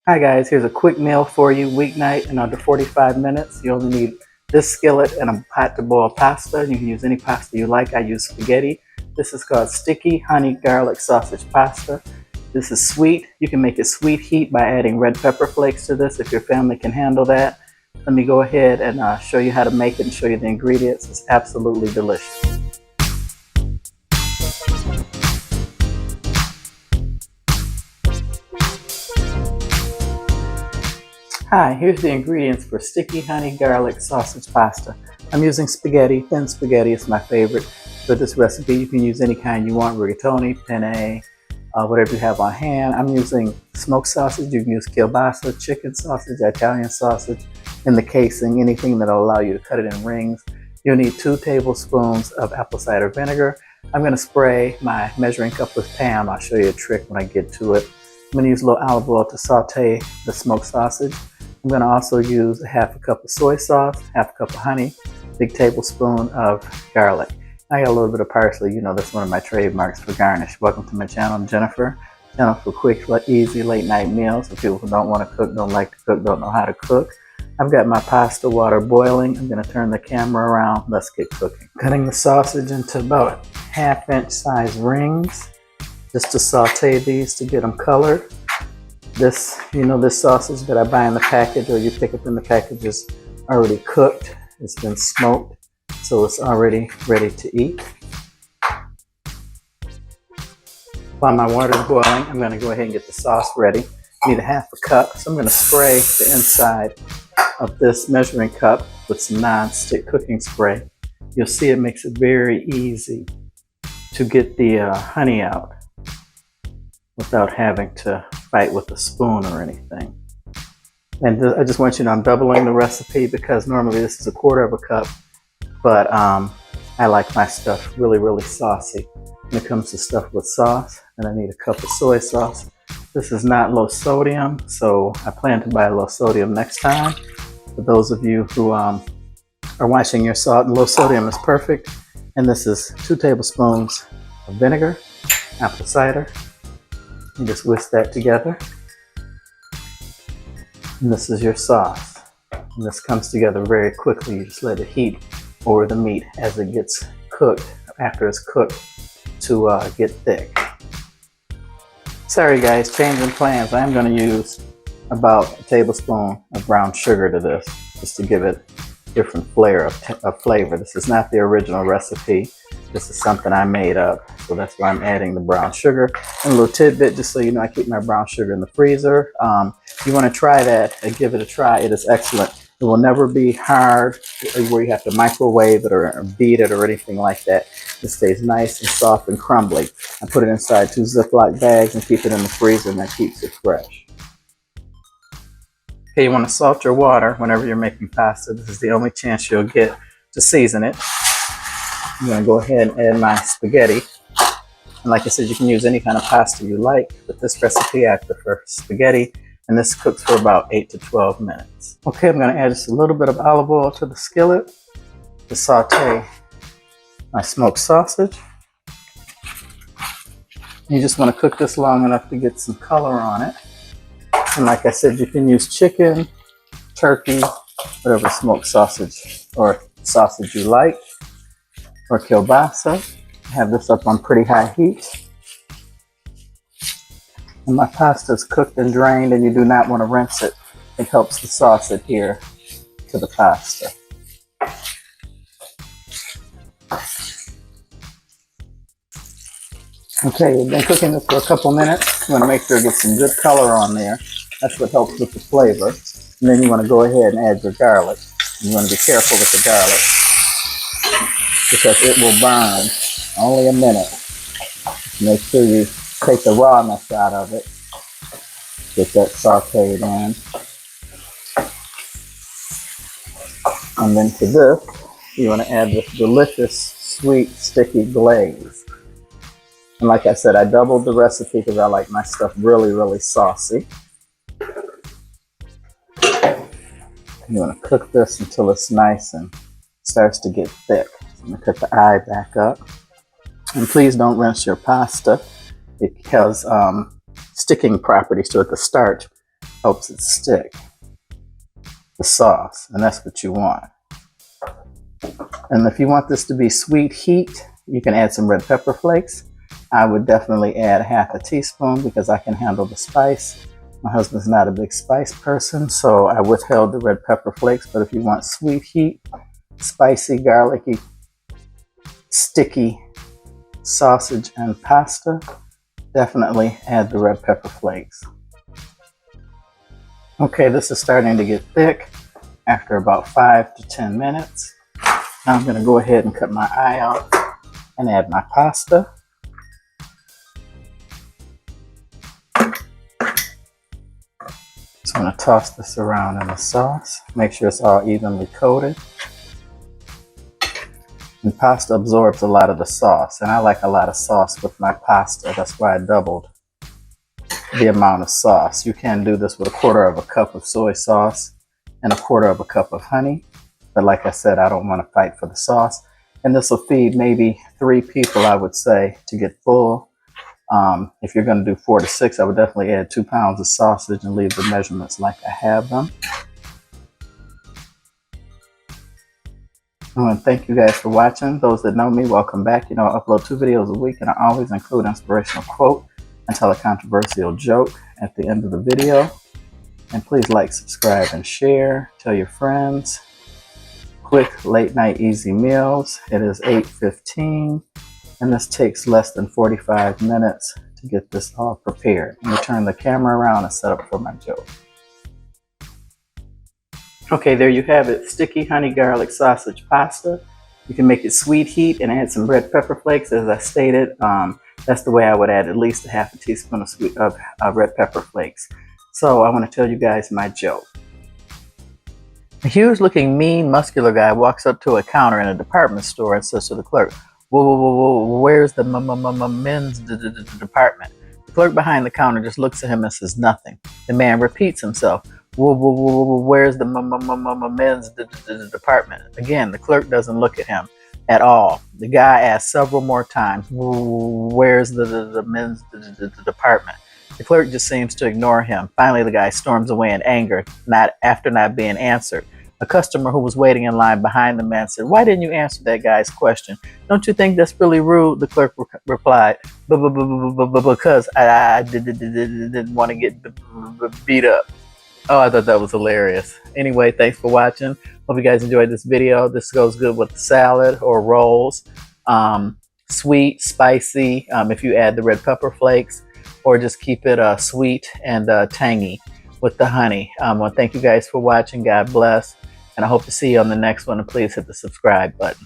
Hi guys, here's a quick meal for you, weeknight in under 45 minutes. You only need this skillet and a pot to boil pasta. You can use any pasta you like. I use spaghetti. This is called sticky honey garlic sausage pasta. This is sweet. You can make it sweet heat by adding red pepper flakes to this if your family can handle that. Let me go ahead and show you how to make it and show you the ingredients. It's absolutely delicious. Hi, here's the ingredients for sticky honey garlic sausage pasta. I'm using spaghetti. Thin spaghetti is my favorite. For this recipe, you can use any kind you want, rigatoni, penne, whatever you have on hand. I'm using smoked sausage. You can use kielbasa, chicken sausage, Italian sausage, in the casing, anything that'll allow you to cut it in rings. You'll need 2 tablespoons of apple cider vinegar. I'm going to spray my measuring cup with Pam. I'll show you a trick when I get to it. I'm going to use a little olive oil to saute the smoked sausage. I'm going to also use half a cup of soy sauce, half a cup of honey, big tablespoon of garlic. I got a little bit of parsley. You know, that's one of my trademarks for garnish. Welcome to my channel. I'm Jennifer. Channel for quick, easy late night meals for people who don't want to cook, don't like to cook, don't know how to cook. I've got my pasta water boiling. I'm going to turn the camera around. Let's get cooking. Cutting the sausage into about 1/2-inch size rings just to saute these to get them colored. This sausage that I buy in the package or you pick up in the package is already cooked. It's been smoked, so it's already ready to eat. While my water is boiling, I'm going to go ahead and get the sauce ready. I need 1/2 cup, so I'm going to spray the inside of this measuring cup with some non-stick cooking spray. You'll see it makes it very easy to get the honey out without having to fight with a spoon or anything. And I just want you to know I'm doubling the recipe because normally this is 1/4 cup, but I like my stuff really saucy. When it comes to stuff with sauce, and I need 1 cup of soy sauce. This is not low sodium, so I plan to buy low sodium next time. For those of you who are watching your salt, low sodium is perfect. And this is 2 tablespoons of vinegar, apple cider. You just whisk that together. And this is your sauce. And this comes together very quickly. You just let it heat over the meat as it gets cooked, after it's cooked, to get thick. Sorry guys, changing plans. I'm going to use about 1 tablespoon of brown sugar to this, just to give it different flavor. This is not the original recipe. This is something I made up, so that's why I'm adding the brown sugar. And a little tidbit, just so you know, I keep my brown sugar in the freezer. You want to try that and give it a try. It is excellent. It will never be hard where you have to microwave it or beat it or anything like that. It stays nice and soft and crumbly. I put it inside 2 Ziploc bags and keep it in the freezer, and that keeps it fresh. Okay, you want to salt your water whenever you're making pasta. This is the only chance you'll get to season it. I'm going to go ahead and add my spaghetti. And like I said, you can use any kind of pasta you like, but this recipe I prefer spaghetti, and this cooks for about 8 to 12 minutes. Okay, I'm going to add just a little bit of olive oil to the skillet to saute my smoked sausage. You just want to cook this long enough to get some color on it. And like I said, you can use chicken, turkey, whatever smoked sausage or sausage you like, or kielbasa. Have this up on pretty high heat. And my pasta is cooked and drained, and you do not want to rinse it. It helps the sauce adhere to the pasta. Okay, we've been cooking this for a couple minutes. You want to make sure it gets some good color on there. That's what helps with the flavor. And then you want to go ahead and add your garlic. You want to be careful with the garlic because it will burn. Only a minute. Make sure you take the rawness out of it. Get that sauteed in. And then for this, you want to add this delicious, sweet, sticky glaze. And like I said, I doubled the recipe because I like my stuff really saucy. You want to cook this until it's nice and starts to get thick. So I'm going to cut the eye back up. And please don't rinse your pasta. It has sticking properties to it, the starch. helps it stick, the sauce, and that's what you want. And if you want this to be sweet heat, you can add some red pepper flakes. I would definitely add half a teaspoon because I can handle the spice. My husband's not a big spice person, so I withheld the red pepper flakes. But if you want sweet heat, spicy, garlicky, sticky sausage and pasta, definitely add the red pepper flakes. Okay, this is starting to get thick after about 5 to 10 minutes. Now I'm going to go ahead and cut my eye out and add my pasta. Just going to toss this around in the sauce. Make sure it's all evenly coated. And pasta absorbs a lot of the sauce, and I like a lot of sauce with my pasta. That's why I doubled the amount of sauce. You can do this with 1/4 cup of soy sauce and 1/4 cup of honey. But like I said, I don't want to fight for the sauce. And this will feed maybe 3 people, I would say, to get full. If you're going to do 4 to 6, I would definitely add 2 pounds of sausage and leave the measurements like I have them. I want to thank you guys for watching. Those that know me, welcome back. You know, I upload 2 videos a week, and I always include an inspirational quote and tell a controversial joke at the end of the video. And please like, subscribe, and share. Tell your friends. Quick late night easy meals. It is 8:15, and this takes less than 45 minutes to get this all prepared. Let me turn the camera around and set up for my joke. Okay, there you have it. Sticky honey garlic sausage pasta. You can make it sweet heat and add some red pepper flakes, as I stated. That's the way I would add at least a half a teaspoon of red pepper flakes. So I want to tell you guys my joke. A huge-looking, mean, muscular guy walks up to a counter in a department store and says to the clerk, "Whoa, where's the men's department?" The clerk behind the counter just looks at him and says nothing. The man repeats himself, "Whoa, where's the men's department?" Again, the clerk doesn't look at him at all. The guy asks several more times, "Where's the men's department?" The clerk just seems to ignore him. Finally, the guy storms away in anger, after not being answered. A customer who was waiting in line behind the man said, "Why didn't you answer that guy's question? Don't you think that's really rude?" The clerk replied, "Because I didn't want to get beat up." Oh, I thought that was hilarious. Anyway, thanks for watching. Hope you guys enjoyed this video. This goes good with salad or rolls. Sweet, spicy, if you add the red pepper flakes, or just keep it sweet and tangy with the honey. Well, thank you guys for watching. God bless. And I hope to see you on the next one. And please hit the subscribe button.